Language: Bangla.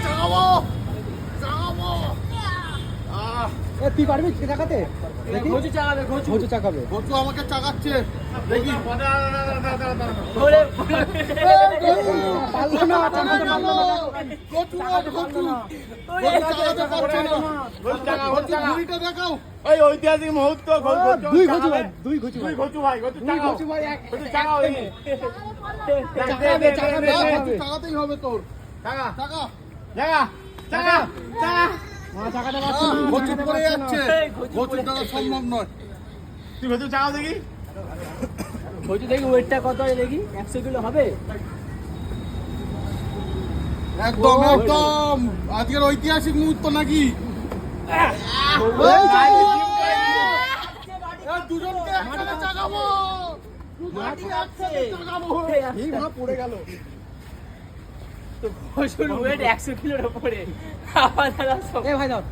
চাগাবো চাগাবো। তুই পারবি চাকাতে? ঘুচু চাকাবে, ঘুচু চাকাবে। ঘুচু আমাকে চাগাচ্ছে দেখি। পারলো না, চাকাতে পারলো না। ঘুচু ঘুচু চাগাতে পারছে না। ঘুচু ঘুড়িটা দেখাও। ওই ঐতিহাসিক মুহূর্ত দুই ঘুচু ভাই, দুই ঘুচু ভাই। ঘুচু ভাই, ঘুচু দুই চাগাও। ঘুচু ভাই, এক ঘুচু চাগাও দেখি। চাকাবে, চাকাবে, না, চাকাবে। ঘুচু চাগাতেই হবে তোর। চাগা, চাগা। চাগা, চাগা, চাগা। চাকাতে পারছে না, ঘুচু চাকাতে পড়ে পারছে না। যাচ্ছে। ঘুচুর দ্বারা সম্ভব নয়। তুই ঘুচু চাগাও দেখি। ঘুচু দেখি ওয়েটটা কত হয় দেখি, 100 কিলো হবে? একদম একদম আজকের ঐতিহাসিক মুহূর্ত নাকি? দুজনকে একসাথে চাগাবো। দুজনকে একসাথে চাগাবো। এই মা পড়ে গেল। ঘুচুর ওয়েট 100 কিলোর উপরে। আবার দাদা এ ভাই দাও।